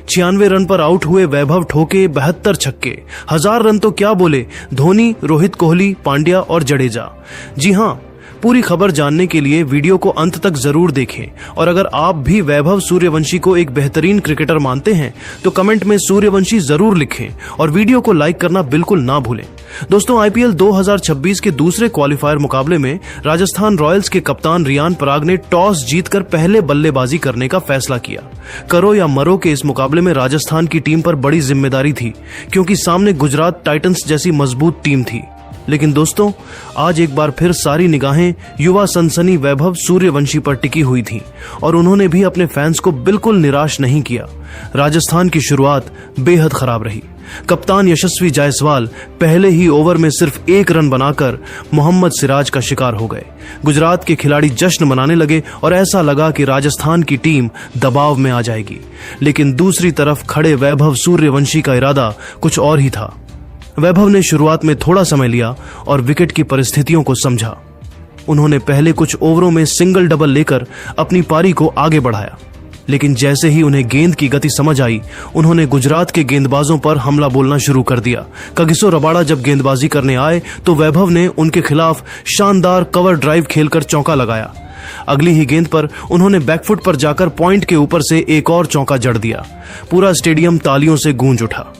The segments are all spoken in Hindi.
96 रन पर आउट हुए वैभव ठोके 72 छक्के। 1000 रन तो क्या बोले धोनी, रोहित कोहली, पांड्या और जडेजा। जी हां, पूरी खबर जानने के लिए वीडियो को अंत तक जरूर देखें। और अगर आप भी वैभव सूर्यवंशी को एक बेहतरीन क्रिकेटर मानते हैं तो कमेंट में सूर्यवंशी जरूर लिखें और वीडियो को लाइक करना बिल्कुल ना भूलें। दोस्तों, आईपीएल 2026 के दूसरे क्वालिफायर मुकाबले में राजस्थान रॉयल्स के कप्तान रियान पराग ने टॉस जीतकर पहले बल्लेबाजी करने का फैसला किया। करो या मरो के इस मुकाबले में राजस्थान की टीम पर बड़ी जिम्मेदारी थी, क्योंकि सामने गुजरात टाइटंस जैसी मजबूत टीम थी। लेकिन दोस्तों, आज एक बार फिर सारी निगाहें युवा सनसनी वैभव सूर्यवंशी पर टिकी हुई थीं और उन्होंने भी अपने फैंस को बिल्कुल निराश नहीं किया। राजस्थान की शुरुआत बेहद खराब रही। कप्तान यशस्वी जायसवाल पहले ही ओवर में सिर्फ 1 रन बनाकर मोहम्मद सिराज का शिकार हो गए। गुजरात के खिलाड़ी जश्न मनाने लगे और ऐसा लगा कि राजस्थान की टीम दबाव में आ जाएगी। लेकिन दूसरी तरफ खड़े वैभव सूर्यवंशी का इरादा कुछ और ही था। वैभव ने शुरुआत में थोड़ा समय लिया और विकेट की परिस्थितियों को समझा। उन्होंने पहले कुछ ओवरों में सिंगल डबल लेकर अपनी पारी को आगे बढ़ाया, लेकिन जैसे ही उन्हें गेंद की गति समझ आई, उन्होंने गुजरात के गेंदबाजों पर हमला बोलना शुरू कर दिया। कगिसो रबाड़ा जब गेंदबाजी करने आए तो वैभव ने उनके खिलाफ शानदार कवर ड्राइव खेलकर चौका लगाया। अगली ही गेंद पर उन्होंने बैकफुट पर जाकर पॉइंट के ऊपर से एक और चौका जड़ दिया। पूरा स्टेडियम तालियों से गूंज उठा।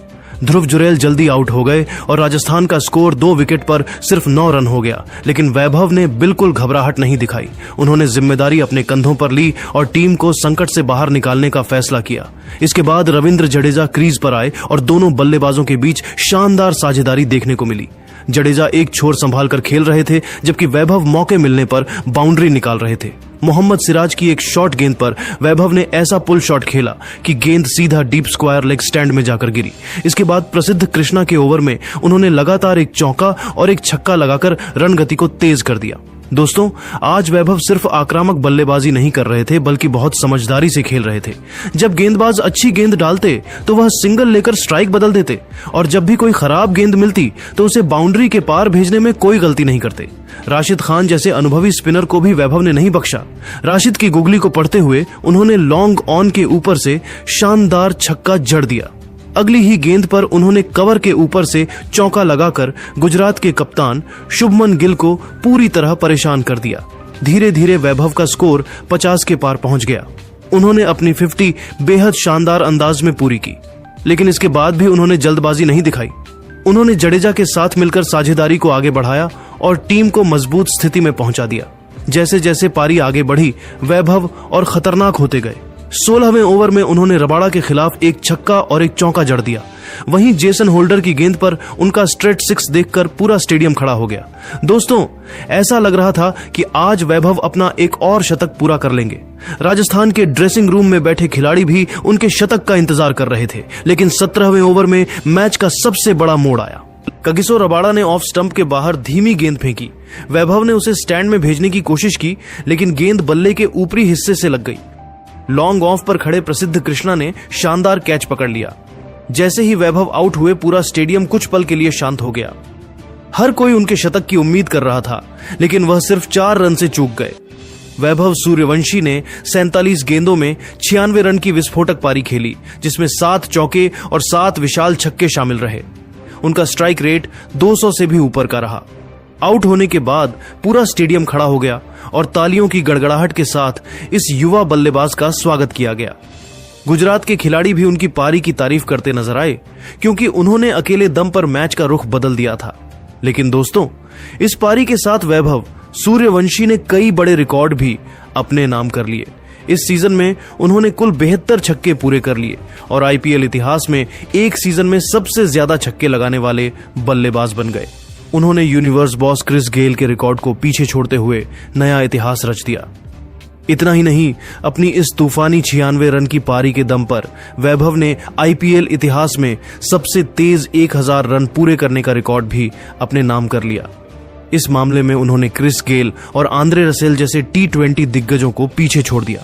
ध्रुव जुरैल जल्दी आउट हो गए और राजस्थान का स्कोर 2 विकेट पर सिर्फ 9 रन हो गया। लेकिन वैभव ने बिल्कुल घबराहट नहीं दिखाई। उन्होंने जिम्मेदारी अपने कंधों पर ली और टीम को संकट से बाहर निकालने का फैसला किया। इसके बाद रविंद्र जडेजा क्रीज पर आए और दोनों बल्लेबाजों के बीच शानदार साझेदारी देखने को मिली। जडेजा एक छोर संभाल कर खेल रहे थे, जबकि वैभव मौके मिलने पर बाउंड्री निकाल रहे थे। मोहम्मद सिराज की एक शॉर्ट गेंद पर वैभव ने ऐसा पुल शॉट खेला कि गेंद सीधा डीप स्क्वायर लेग स्टैंड में जाकर गिरी। इसके बाद प्रसिद्ध कृष्णा के ओवर में उन्होंने लगातार एक चौका और एक छक्का लगाकर रन गति को तेज कर दिया। दोस्तों, आज वैभव सिर्फ आक्रामक बल्लेबाजी नहीं कर रहे थे, बल्कि बहुत समझदारी से खेल रहे थे। जब गेंदबाज अच्छी गेंद डालते तो वह सिंगल लेकर स्ट्राइक बदल देते, और जब भी कोई खराब गेंद मिलती तो उसे बाउंड्री के पार भेजने में कोई गलती नहीं करते। राशिद खान जैसे अनुभवी स्पिनर को भी वैभव ने नहीं बख्शा। राशिद की गुगली को पढ़ते हुए उन्होंने लॉन्ग ऑन के ऊपर से शानदार छक्का जड़ दिया। अगली ही गेंद पर उन्होंने कवर के ऊपर से चौका लगाकर गुजरात के कप्तान शुभमन गिल को पूरी तरह परेशान कर दिया। धीरे धीरे वैभव का स्कोर 50 के पार पहुंच गया। उन्होंने अपनी 50 बेहद शानदार अंदाज में पूरी की, लेकिन इसके बाद भी उन्होंने जल्दबाजी नहीं दिखाई। उन्होंने जडेजा के साथ मिलकर साझेदारी को आगे बढ़ाया और टीम को मजबूत स्थिति में पहुंचा दिया। जैसे जैसे पारी आगे बढ़ी, वैभव और खतरनाक होते गए। 16वें ओवर में उन्होंने रबाड़ा के खिलाफ एक छक्का और एक चौका जड़ दिया। वहीं जेसन होल्डर की गेंद पर उनका स्ट्रेट 6 देखकर पूरा स्टेडियम खड़ा हो गया। दोस्तों, ऐसा लग रहा था कि आज वैभव अपना एक और शतक पूरा कर लेंगे। राजस्थान के ड्रेसिंग रूम में बैठे खिलाड़ी भी उनके शतक का इंतजार कर रहे थे, लेकिन 17वें ओवर में मैच का सबसे बड़ा मोड़ आया। कगिसो रबाड़ा ने ऑफ स्टंप के बाहर धीमी गेंद फेंकी। वैभव ने उसे स्टैंड में भेजने की कोशिश की, लेकिन गेंद बल्ले के ऊपरी हिस्से से लग गई। लॉन्ग ऑफ पर खड़े प्रसिद्ध कृष्णा ने शानदार कैच पकड़ लिया। जैसे ही वैभव आउट हुए, पूरा स्टेडियम कुछ पल के लिए शांत हो गया। हर कोई उनके शतक की उम्मीद कर रहा था, लेकिन वह सिर्फ 4 रन से चूक गए। वैभव सूर्यवंशी ने 47 गेंदों में 96 रन की विस्फोटक पारी खेली, जिसमें 7 चौके और 7 विशाल छक्के शामिल रहे। उनका स्ट्राइक रेट 200 से भी ऊपर का रहा। आउट होने के बाद पूरा स्टेडियम खड़ा हो गया और तालियों की गड़गड़ाहट के साथ इस युवा बल्लेबाज का स्वागत किया गया। गुजरात के खिलाड़ी भी उनकी पारी की तारीफ करते नजर आए, क्योंकि उन्होंने अकेले दम पर मैच का रुख बदल दिया था। लेकिन दोस्तों, इस पारी के साथ वैभव सूर्यवंशी ने कई बड़े रिकॉर्ड भी अपने नाम कर लिए। इस सीजन में उन्होंने कुल 72 छक्के पूरे कर लिए और आईपीएल इतिहास में एक सीजन में सबसे ज्यादा छक्के लगाने वाले बल्लेबाज बन गए। उन्होंने यूनिवर्स बॉस क्रिस गेल के रिकॉर्ड को पीछे छोड़ते हुए नया इतिहास रच दिया। इतना ही नहीं, अपनी इस तूफानी 96 रन की पारी के दम पर वैभव ने आईपीएल इतिहास में सबसे तेज 1000 रन पूरे करने का रिकॉर्ड भी अपने नाम कर लिया। इस मामले में उन्होंने क्रिस गेल और आंद्रे रसेल जैसे T20 दिग्गजों को पीछे छोड़ दिया।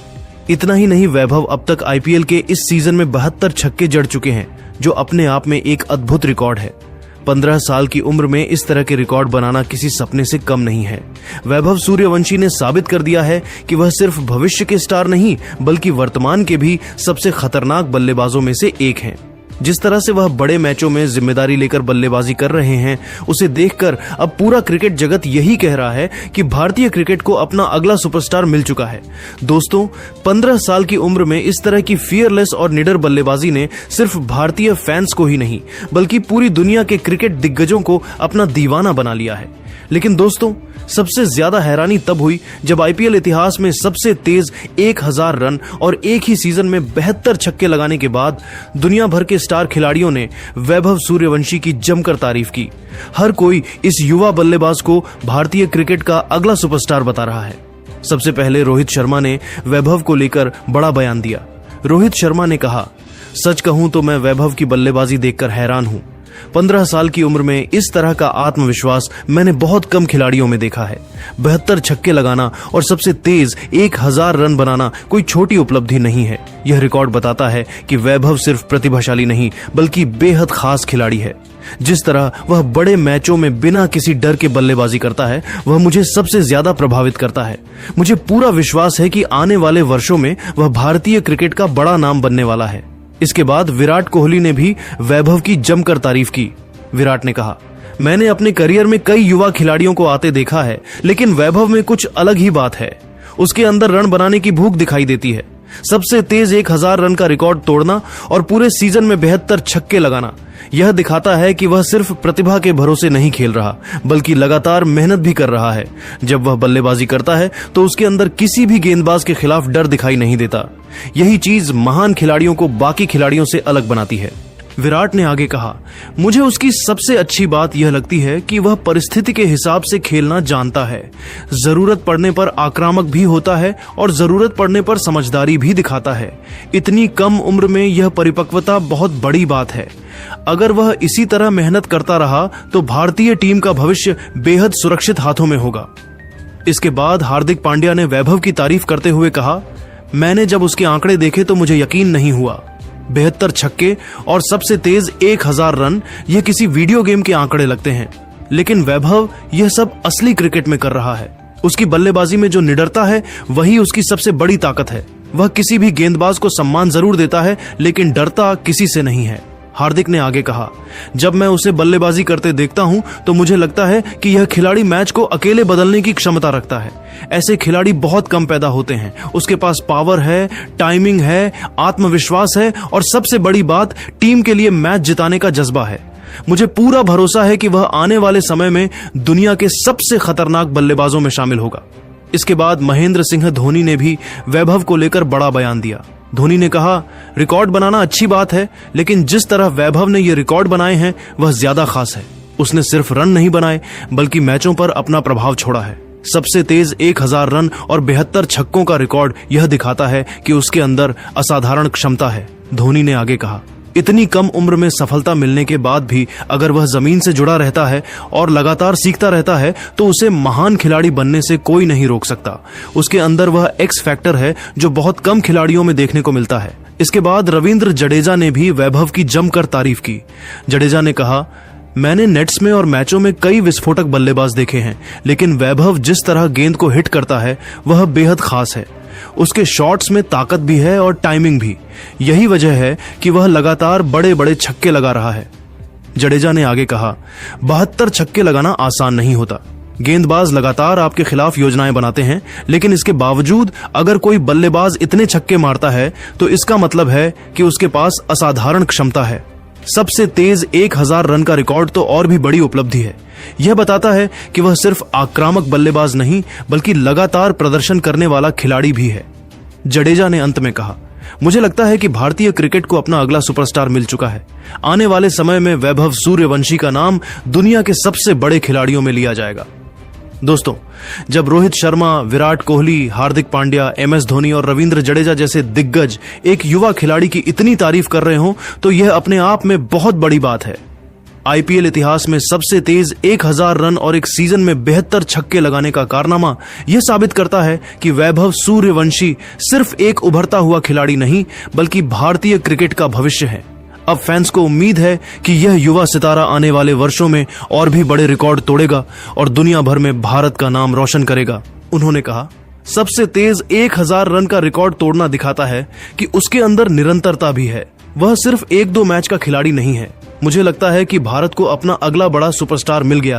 इतना ही नहीं, वैभव अब तक आईपीएल के इस सीजन में 72 छक्के जड़ चुके हैं, जो अपने आप में एक अद्भुत रिकॉर्ड है। 15 साल की उम्र में इस तरह के रिकॉर्ड बनाना किसी सपने से कम नहीं है। वैभव सूर्यवंशी ने साबित कर दिया है कि वह सिर्फ भविष्य के स्टार नहीं बल्कि वर्तमान के भी सबसे खतरनाक बल्लेबाजों में से एक हैं। जिस तरह से वह बड़े मैचों में जिम्मेदारी लेकर बल्लेबाजी कर रहे हैं, उसे देखकर अब पूरा क्रिकेट जगत यही कह रहा है कि भारतीय क्रिकेट को अपना अगला सुपरस्टार मिल चुका है। दोस्तों, 15 साल की उम्र में इस तरह की फियरलेस और निडर बल्लेबाजी ने सिर्फ भारतीय फैंस को ही नहीं बल्कि पूरी दुनिया के क्रिकेट दिग्गजों को अपना दीवाना बना लिया है। लेकिन दोस्तों, सबसे ज्यादा हैरानी तब हुई जब आईपीएल इतिहास में सबसे तेज 1000 रन और एक ही सीजन में 72 छक्के लगाने के बाद दुनिया भर के स्टार खिलाड़ियों ने वैभव सूर्यवंशी की जमकर तारीफ की। हर कोई इस युवा बल्लेबाज को भारतीय क्रिकेट का अगला सुपरस्टार बता रहा है। सबसे पहले रोहित शर्मा ने वैभव को लेकर बड़ा बयान दिया। रोहित शर्मा ने कहा, सच कहूं तो मैं वैभव की बल्लेबाजी देखकर हैरान हूं। 15 साल की उम्र में इस तरह का आत्मविश्वास मैंने बहुत कम खिलाड़ियों में देखा है। 72 छक्के लगाना और सबसे तेज 1000 रन बनाना कोई छोटी उपलब्धि नहीं है। यह रिकॉर्ड बताता है कि वैभव सिर्फ प्रतिभाशाली नहीं बल्कि बेहद खास खिलाड़ी है। जिस तरह वह बड़े मैचों में बिना किसी डर के बल्लेबाजी करता है, वह मुझे सबसे ज्यादा प्रभावित करता है। मुझे पूरा विश्वास है कि आने वाले वर्षों में वह भारतीय क्रिकेट का बड़ा नाम बनने वाला है। इसके बाद विराट कोहली ने भी वैभव की जमकर तारीफ की। विराट ने कहा, मैंने अपने करियर में कई युवा खिलाड़ियों को आते देखा है, लेकिन वैभव में कुछ अलग ही बात है। उसके अंदर रन बनाने की भूख दिखाई देती है। सबसे तेज 1000 रन का रिकॉर्ड तोड़ना और पूरे सीजन में 72 छक्के लगाना, यह दिखाता है कि वह सिर्फ प्रतिभा के भरोसे नहीं खेल रहा बल्कि लगातार मेहनत भी कर रहा है। जब वह बल्लेबाजी करता है तो उसके अंदर किसी भी गेंदबाज के खिलाफ डर दिखाई नहीं देता। यही चीज महान खिलाड़ियों को बाकी खिलाड़ियों से अलग बनाती है। विराट ने आगे कहा, मुझे उसकी सबसे अच्छी बात यह लगती है कि वह परिस्थिति के हिसाब से खेलना जानता है। जरूरत पड़ने पर आक्रामक भी होता है और जरूरत पड़ने पर समझदारी भी दिखाता है। इतनी कम उम्र में यह परिपक्वता बहुत बड़ी बात है। अगर वह इसी तरह मेहनत करता रहा तो भारतीय टीम का भविष्य बेहद सुरक्षित हाथों में होगा। इसके बाद हार्दिक पांड्या ने वैभव की तारीफ करते हुए कहा, मैंने जब उसके आंकड़े देखे तो मुझे यकीन नहीं हुआ। 72 छक्के और सबसे तेज 1000 रन, ये किसी वीडियो गेम के आंकड़े लगते हैं, लेकिन वैभव यह सब असली क्रिकेट में कर रहा है। उसकी बल्लेबाजी में जो निडरता है वही उसकी सबसे बड़ी ताकत है। वह किसी भी गेंदबाज को सम्मान जरूर देता है, लेकिन डरता किसी से नहीं है। हार्दिक ने आगे कहा, जब मैं उसे बल्लेबाजी करते देखता हूं तो मुझे लगता है कि यह खिलाड़ी मैच को अकेले बदलने की क्षमता रखता है। ऐसे खिलाड़ी बहुत कम पैदा होते हैं। उसके पास पावर है, टाइमिंग है, आत्मविश्वास है और सबसे बड़ी बात, टीम के लिए मैच जिताने का जज्बा है। मुझे पूरा भरोसा है कि वह आने वाले समय में दुनिया के सबसे खतरनाक बल्लेबाजों में शामिल होगा। इसके बाद महेंद्र सिंह धोनी ने भी वैभव को लेकर बड़ा बयान दिया। धोनी ने कहा, रिकॉर्ड बनाना अच्छी बात है, लेकिन जिस तरह वैभव ने ये रिकॉर्ड बनाए हैं वह ज्यादा खास है। उसने सिर्फ रन नहीं बनाए बल्कि मैचों पर अपना प्रभाव छोड़ा है। सबसे तेज 1000 रन और 72 छक्कों का रिकॉर्ड यह दिखाता है कि उसके अंदर असाधारण क्षमता है। धोनी ने आगे कहा, इतनी कम उम्र में सफलता मिलने के बाद भी अगर वह जमीन से जुड़ा रहता है और लगातार सीखता रहता है तो उसे महान खिलाड़ी बनने से कोई नहीं रोक सकता। उसके अंदर वह एक्स फैक्टर है जो बहुत कम खिलाड़ियों में देखने को मिलता है। इसके बाद रविंद्र जडेजा ने भी वैभव की जमकर तारीफ की। जडेजा ने कहा, मैंने नेट्स में और मैचों में कई विस्फोटक बल्लेबाज देखे हैं, लेकिन वैभव जिस तरह गेंद को हिट करता है वह बेहद खास है। उसके शॉट्स में ताकत भी है और टाइमिंग भी। यही वजह है कि वह लगातार बड़े बड़े छक्के लगा रहा है। जडेजा ने आगे कहा, 72 छक्के लगाना आसान नहीं होता। गेंदबाज लगातार आपके खिलाफ योजनाएं बनाते हैं, लेकिन इसके बावजूद अगर कोई बल्लेबाज इतने छक्के मारता है तो इसका मतलब है कि उसके पास असाधारण क्षमता है। सबसे तेज 1000 रन का रिकॉर्ड तो और भी बड़ी उपलब्धि है। यह बताता है कि वह सिर्फ आक्रामक बल्लेबाज नहीं बल्कि लगातार प्रदर्शन करने वाला खिलाड़ी भी है। जडेजा ने अंत में कहा, मुझे लगता है कि भारतीय क्रिकेट को अपना अगला सुपरस्टार मिल चुका है। आने वाले समय में वैभव सूर्यवंशी का नाम दुनिया के सबसे बड़े खिलाड़ियों में लिया जाएगा। दोस्तों, जब रोहित शर्मा, विराट कोहली, हार्दिक पांड्या, MS धोनी और रविंद्र जडेजा जैसे दिग्गज एक युवा खिलाड़ी की इतनी तारीफ कर रहे हो तो यह अपने आप में बहुत बड़ी बात है। आईपीएल इतिहास में सबसे तेज 1000 रन और एक सीजन में 72 छक्के लगाने का कारनामा यह साबित करता है कि वैभव सूर्यवंशी सिर्फ एक उभरता हुआ खिलाड़ी नहीं बल्कि भारतीय क्रिकेट का भविष्य है। अब फैंस को उम्मीद है कि यह युवा सितारा आने वाले वर्षों में और भी बड़े रिकॉर्ड तोड़ेगा और दुनिया भर में भारत का नाम रोशन करेगा। उन्होंने कहा, सबसे तेज 1000 रन का रिकॉर्ड तोड़ना दिखाता है कि उसके अंदर निरंतरता भी है। वह सिर्फ 1-2 मैच का खिलाड़ी नहीं है। मुझे लगता है कि भारत को अपना अगला बड़ा सुपरस्टार मिल गया।